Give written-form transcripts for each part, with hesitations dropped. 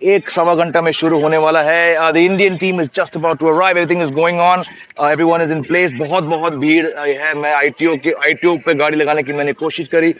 एक सवा घंटा में शुरू होने वाला है। The Indian team is just about to arrive, everything is going on, everyone is in place. बहुत बहुत भीड़ है। मैं आईटीओ पे गाड़ी लगाने की मैंने कोशिश करी,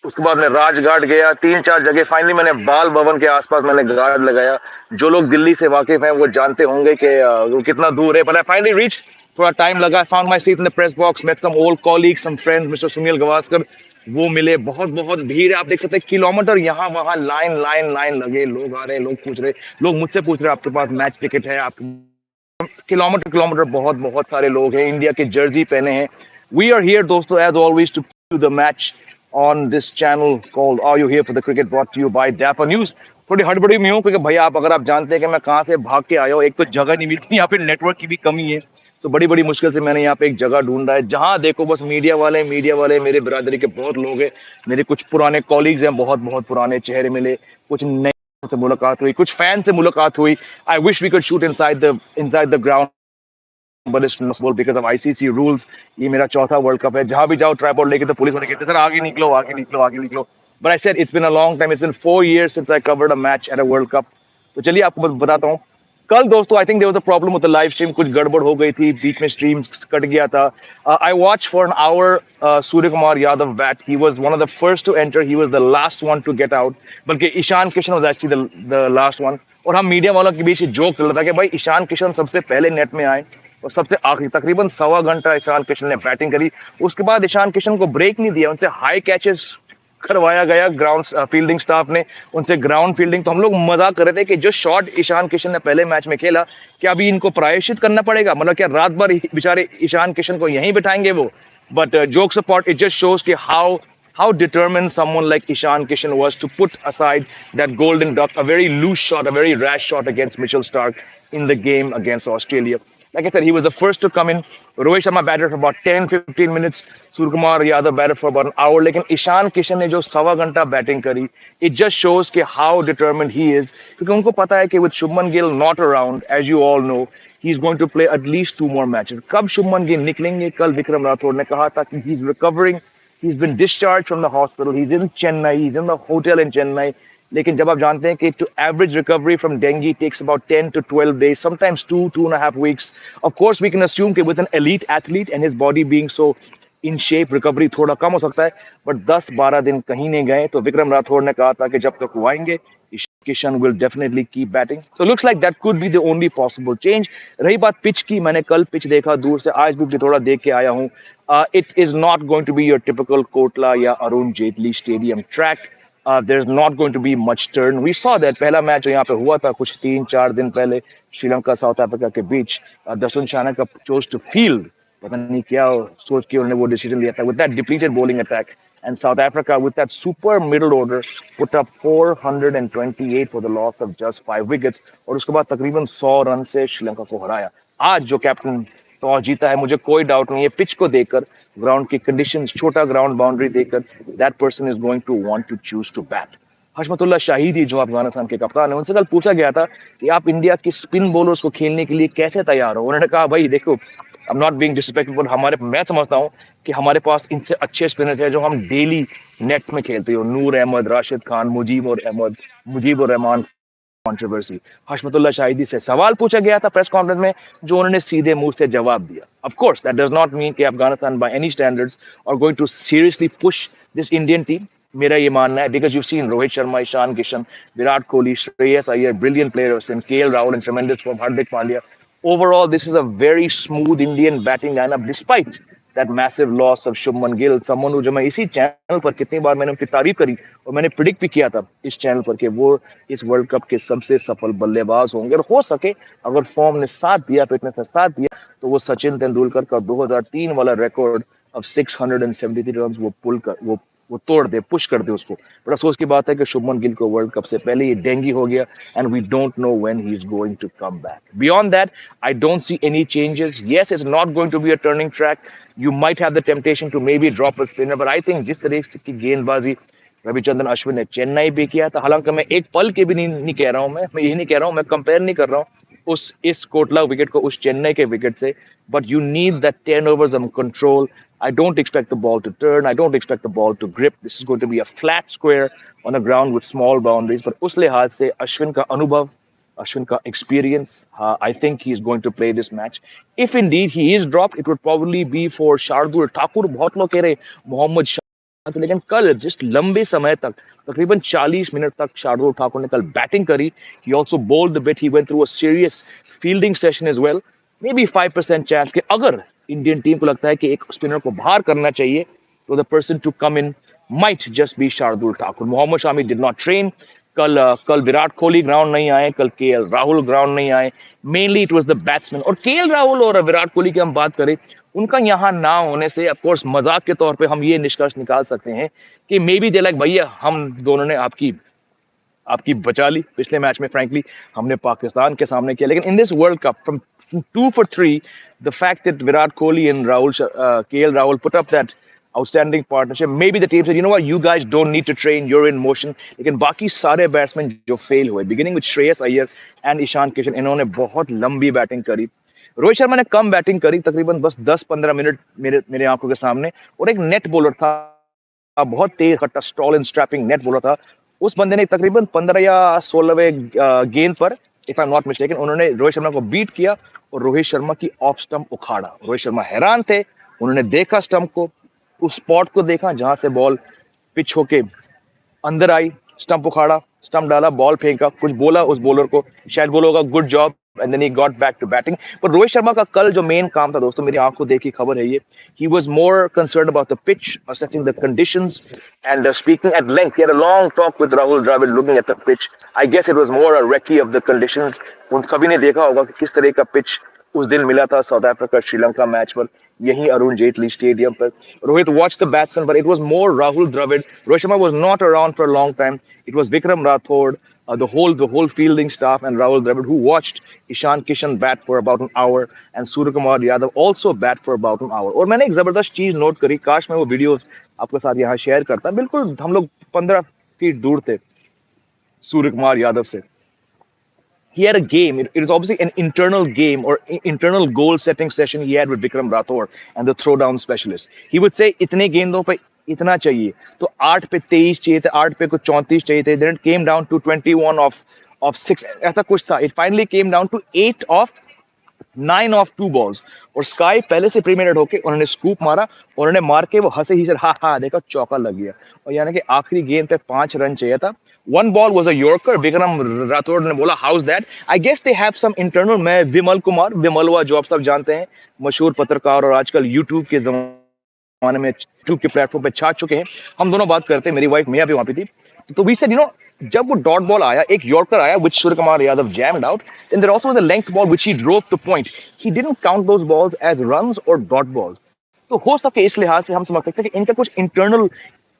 उसके बाद मैं राजघाट गया, तीन चार जगह, फाइनली मैंने बाल भवन के आसपास मैंने गार्ड लगाया। जो लोग दिल्ली से वाकिफ हैं वो जानते होंगे कि वो कितना दूर है, बट आई फाइनली रीच। थोड़ा टाइम लगा, found my seat in the press box, met some old colleague, some friends, mister Sunil Gavaskar, वो मिले। बहुत बहुत भीड़ है, आप देख सकते हैं किलोमीटर यहाँ वहाँ लाइन लाइन लाइन लगे, लोग आ रहे हैं, लोग पूछ रहे, लोग मुझसे पूछ रहे आपके पास मैच टिकट है? आपके किलोमीटर किलोमीटर बहुत बहुत सारे लोग हैं, इंडिया के जर्सी पहने हैं। वी आर हियर दोस्तों, as always, to the match on this channel called are you here for the cricket, brought to you by Dapper News. थोड़ी हड़बड़ी में हूँ क्योंकि भैया अगर आप जानते हैं कि मैं कहाँ से भाग के आया हूँ, एक तो जगह नहीं मिलती, यहाँ पे नेटवर्क की भी कमी है, तो बड़ी बड़ी मुश्किल से मैंने यहाँ पे एक जगह ढूंढा है। जहाँ देखो बस मीडिया वाले, मेरे बिरादरी के बहुत लोग हैं, मेरे कुछ पुराने कॉलीग्स हैं, बहुत बहुत पुराने चेहरे मिले, कुछ नए से मुलाकात हुई, कुछ फैन से मुलाकात हुई। I wish we could shoot inside the ground, but it's not possible because of ICC rules। ये मेरा चौथा वर्ल्ड कप है, जहां भी जाओ ट्राइपॉड लेके तो पुलिस वाले कहते हैं सर आगे निकलो, आगे निकलो, आगे निकलो। But I said it's been a long time, it's been 4 years since I covered a match at a World Cup. तो चलिए आपको बताता हूँ। कल दोस्तों I think there was a problem with the live stream, कुछ गड़बड़ हो गई थी, बीच में स्ट्रीम कट गया था। I watch for an hour Surya Kumar Yadav bat, he was one of the first to enter, he was the last one to get out, बल्कि Ishan Kishan was actually the last one. और हम मीडिया वालों के बीच जोक चल रहा था कि भाई ईशान किशन सबसे पहले नेट में आए, और सबसे आखिरी तकरीबन सवा घंटा ईशान किशन ने बैटिंग करी। उसके बाद ईशान किशन को ब्रेक नहीं दिया, उनसे हाई कैचेस करवाया गया ग्राउंड फील्डिंग स्टाफ ने, उनसे ग्राउंड फील्डिंग। तो हम लोग मजाक कर रहे थे कि जो शॉट ईशान किशन ने पहले मैच में खेला, क्या अभी इनको प्रायश्चित करना पड़ेगा? मतलब क्या रात भर बेचारे ईशान किशन को यहीं बिठाएंगे वो? But jokes apart, it just shows कि how determined someone like Ishan Kishan was to put aside that golden duck, a very loose shot, a very rash shot against Mitchell Stark in the game against Australia. Like I said, he was the first to come in. Rohit Sharma batted for about 10-15 minutes. Suryakumar Yadav batted for about an hour. लेकिन ईशान किशन ने जो सवा घंटा batting करी, it just shows कि how determined he is. क्योंकि उनको पता है कि with Shubman Gill not around, as you all know, he's going to play at least 2 more matches. कब शुभमन गिल निकलेंगे? कल विक्रम राठौड़ ने कहा था कि he's recovering, he's been discharged from the hospital, he's in Chennai, he's in the hotel in Chennai. लेकिन जब आप जानते हैं कि to average recovery from dengue takes about 10 to 12 days, sometimes 2.5 weeks. Of course, we can assume कि with an elite athlete and his body being so in shape, recovery थोड़ा कम हो सकता है, but 10-12 दिन कहीं नहीं गए। तो विक्रम राठौड़ ने कहा था कि जब तक वो आएंगे, Kishan will definitely keep batting. So looks like that could be the only possible change. रही बात पिच की, मैंने कल पिच देखा दूर से, आज भी थोड़ा देख के आया हूँ। It is not going to be your typical Kotla या Arun Jaitley Stadium track. There's not going to be much turn. We saw that पहला मैच जो यहाँ पे हुआ था कुछ 3-4 दिन पहले श्रीलंका साउथ अफ्रीका के बीच, दर्शन चाणक्य chose to field, पता नहीं क्या सोच के उन्होंने वो डिसीजन लिया था, with that depleted bowling attack. And South Africa, with that super middle order, put up 428 for the loss of just 5 wickets. और उसके बाद तकरीबन 100 रन से श्रीलंका को हराया। आज जो कैप्टन टॉस जीता है, मुझे कोई डाउट नहीं है, पिच को देखकर, ग्राउंड की कंडीशंस, छोटा ग्राउंड बाउंड्री देखकर, that person is going to want to choose to bat. Hashmatullah Shahidi जो अफगानिस्तान के कप्तान है, उनसे कल पूछा गया था कि आप इंडिया की स्पिन बॉलर्स को खेलने के लिए कैसे तैयार हो। उन्होंने कहा भाई देखो, I am not being disrespectful, मैं समझता हूँ कि हमारे पास इनसे अच्छे स्पिनर्स हैं जो हम डेली नेट्स में खेलते हो, नूर अहमद, राशिद खान, मुजीब और रहमान। कंट्रोवर्सी, हशमतुल्लाह शाहिदी से सवाल पूछा गया था प्रेस कॉन्फ्रेंस में, जो उन्होंने सीधे मुंह से जवाब दिया। Of course that does not mean कि Afghanistan by any standards are going to seriously push this Indian team. मेरा ये मानना है, because you seen Rohit Sharma, Ishan Kishan, Virat Kohli, Shreyas Iyer, brilliant players, and KL Rahul and tremendous form, Hardik Pandya. Overall, this is a very smooth Indian batting lineup, despite that massive loss of Shubman Gill, someone who, जो मैं इसी channel पर कितनी बार मैंने उनकी तारीफ करी और मैंने प्रिडिक्ट भी किया था इस चैनल पर कि वो इस वर्ल्ड कप के सबसे सफल बल्लेबाज होंगे, और हो सके अगर फॉर्म ने साथ दिया, फिटनेस ने साथ दिया, तो वो सचिन तेंदुलकर का 2003 वाला रिकॉर्ड ऑफ 673 रन वो तोड़ दे, पुश कर दे उसको। बट अफसोस की बात है कि शुभमन गिल को वर्ल्ड कप से पहले ये डेंगी हो गया, and we don't know when he is going to come back. Beyond that, I don't see any changes. Yes, it's not going to be a turning track. You might have the temptation to maybe drop a spinner, but I think जिस तरह की गेंदबाजी रविचंद्रन अश्विन ने चेन्नई पे किया था, हालांकि मैं एक पल के भी नहीं कह रहा हूँ, मैं यही नहीं कह रहा हूँ, मैं कंपेयर नहीं कर रहा हूँ, उस इस कोटला विकेट को उस चेन्नई के विकेट से, but you need that 10 overs of control. I don't expect the ball to turn. I don't expect the ball to grip. This is going to be a flat square on a ground with small boundaries. But उस लिहाज से अश्विन का अनुभव, Ashwin ka experience. I think he's going to play this match. If indeed he is dropped, it would probably be for Shardul Thakur. बहुत लोग कह रहे मोहम्मद शाह तो, लेकिन कल जिस लंबे समय तक तकरीबन 40 मिनट तक शार्दुल ठाकुर ने कल बैटिंग करी. He also bowled a bit. He went through a serious fielding session as well. Maybe 5% chance कि अगर इंडियन टीम को लगता है कि एक स्पिनर को बाहर करना चाहिए, तो the person to come in might just be Shardul Thakur. Mohammad Shami did not train. कल विराट कोहली ग्राउंड नहीं आए, कल केएल राहुल ग्राउंड नहीं आए. Mainly it was the batsman. और केएल राहुल और विराट कोहली की हम बात करें, उनका यहाँ ना होने से ऑफ कोर्स मजाक के तौर पे हम ये निष्कर्ष निकाल सकते हैं कि मे बी दे लाइक भैया हम दोनों ने आपकी आपकी बचा ली पिछले मैच में. फ्रैंकली हमने पाकिस्तान के सामने किया, लेकिन in this world cup from 2 for 3, the fact that Virat Kohli and KL Rahul put up that outstanding partnership, maybe the team said, you know what, you guys don't need to train, you're in motion. लेकिन बाकी सारे batsman जो फेल हुए, beginning with Shreyas Iyer and Ishan Kishan, इन्होंने बहुत लंबी batting करी. रोहित शर्मा ने कम बैटिंग करी, तकरीबन बस 10-15 मिनट मेरे आंखों के सामने. और एक नेट बॉलर था, बहुत तेज खट्टा stall and strapping net bowler था. उस बंदे ने तकरीबन 15 या 16वें गेंद पर, if I am not mistaken, उन्होंने रोहित शर्मा को बीट किया और रोहित शर्मा की ऑफ स्टंप उखाड़ा. रोहित शर्मा हैरान थे, उन्होंने देखा स्टंप को, उस स्पॉट को देखा जहां से बॉल पिच होके अंदर आई, स्टंप उखाड़ा, स्टंप डाला, बॉल फेंका, कुछ बोला उस बॉलर को, शायद बोला होगा good job, and then he got back to batting. पर रोहित शर्मा का कल जो मेन काम था दोस्तों, मेरी आंखों देखी खबर है ये, he was more concerned about the pitch, assessing the conditions, and speaking at length. He had a long talk with Rahul Dravid looking at the pitch. I guess it was more a recce of the conditions. उन सभी ने देखा होगा कि किस तरह का pitch उस दिन मिला था साउथ अफ्रीका श्रीलंका मैच पर, यही अरुण जेटली स्टेडियम पर. Rohit watched the batsman, but it was more Rahul Dravid. Rohit Sharma was not around for a long time. It was Vikram Rathod, the whole fielding staff, and Rahul Dravid who watched Ishan Kishan bat for about an hour, and Suryakumar Yadav also bat for about an hour. और मैंने एक जबरदस्त चीज note करी, काश मैं वो videos आपके साथ यहाँ शेयर करता. बिल्कुल हम लोग 15 फीट दूर थे सूर्यकुमार यादव से. He had a game. It is obviously an internal game or internal goal setting session he had with Vikram Rathod and the throwdown specialist. He would say इतने गेंदों पे इतना चाहिए, तो 8 पे 23 चाहिए थे, 8 पे कुछ 34 चाहिए थे. Then it came down to 21 of 6, ऐसा कुछ था. It finally came down to 8 of 9 of 2 balls. और स्काई पहले से प्रीमेडिटेड होके उन्होंने स्कूप मारा, और उन्होंने मार के वो हंसे ही सर, हा देखा चौका लग गया. और यानी कि आखिरी गेंद पे 5 रन चाहिए था. One ball was a Yorker. Vikram Rathod ने बोला how's that? I guess they have some internal. मैं विमल कुमार, विमलवा जो आप सब जानते हैं, मशहूर पत्रकार और आजकल यूट्यूब के जमाने में यूट्यूब के प्लेटफॉर्म पे छा चुके हैं. हम दोनों बात करते हैं, मेरी वाइफ मिया भी वहां पे थी. तो वी सेड जब वो डॉट बॉल आया, एक यॉर्कर आया which Suryakumar Yadav jammed out, then there also was a length ball which he drove to point. He didn't count those balls as runs or dot balls. तो हो सके इस लिहाज से हम समझ सकते हैं कि इनका कुछ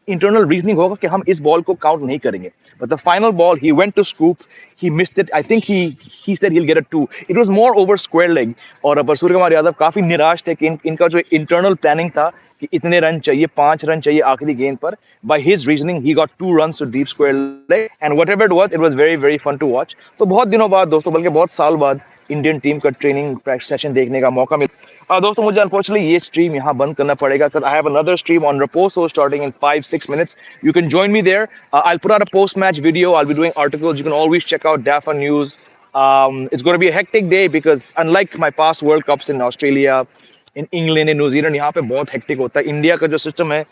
इंटरनल रीजनिंग होगा कि हम इस बॉल को काउंट नहीं करेंगे. But the final ball he went to scoop, he missed it. I think he said he will get a 2. It was more over square leg. और सूर्यकुमार यादव काफी निराश थे कि इनका जो इंटरनल प्लानिंग था कि इतने रन चाहिए, 5 रन चाहिए आखिरी गेंद पर. By his reasoning he got 2 runs to deep square leg, and whatever it was very very fun to watch. तो बहुत दिनों बाद दोस्तों, बल्कि बहुत साल बाद इंडियन टीम का ट्रेनिंग सेशन देखने का मौका मिला. दोस्तों मुझे अनफॉर्चुनेटली ये स्ट्रीम यहाँ बंद करना पड़ेगा, because I have another stream on Raposo starting in 5-6 minutes. You can join me there. I'll put out a post-match video. I'll be doing articles. You can always check out DAFA News. It's going to be a hectic day because unlike my past World Cups in Australia, in England, in New Zealand, यहाँ पे बहुत hectic होता है. India का जो system है,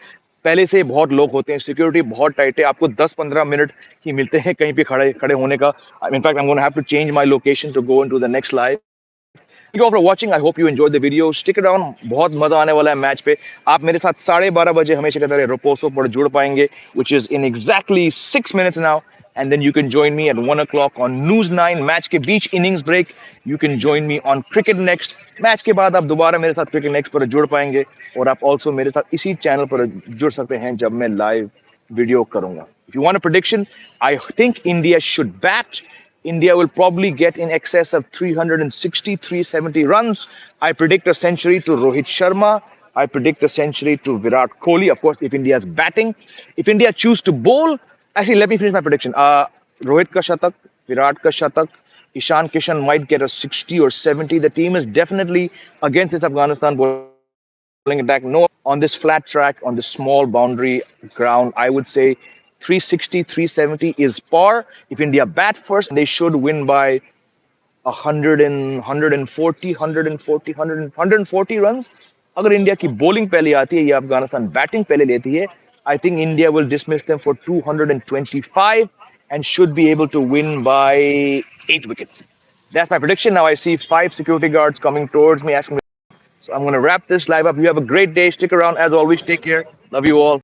पहले से बहुत लोग होते हैं, सिक्योरिटी बहुत टाइट है, आपको 10-15 मिनट ही मिलते हैं कहीं पे खड़े होने का. In fact I am gonna have to change my location to go into the next live. Thank you all for watching. I hope you enjoyed the video. Stick around. बहुत मजा आने वाला है मैच पे. आप मेरे साथ 12:30 बजे हमेशा कहते रहे रोपोसो पर जुड़ पाएंगे, which is in exactly 6 minutes now. And then you can join me at 1 o'clock on News 9. Match के बीच innings break. You can join me on Cricket Next. Match के बाद आप दोबारा मेरे साथ Cricket Next पर जुड़ पाएंगे, और आप also मेरे साथ इसी चैनल पर जुड़ सकते हैं जब मैं लाइव वीडियो करूंगा. If you want a prediction, I think India should bat. India will probably get in excess of 360, 370 runs. I predict a century to Rohit Sharma. I predict a century to Virat Kohli. Of course, if India is batting. If India choose to bowl, actually, let me finish my prediction. Rohit ka shatak, Virat ka shatak, Ishan Kishan might get a 60 or 70. The team is definitely against this Afghanistan bowling attack. No, on this flat track, on this small boundary ground, I would say 360, 370 is par. If India bat first, they should win by 100 and 140, 140, 100, 140 runs. अगर India की bowling पहले आती है या Afghanistan batting पहले लेती है, I think India will dismiss them for 225 and should be able to win by 8 wickets. That's my prediction. Now I see 5 security guards coming towards me asking me. So I'm going to wrap this live up. You have a great day. Stick around. As always, take care. Love you all.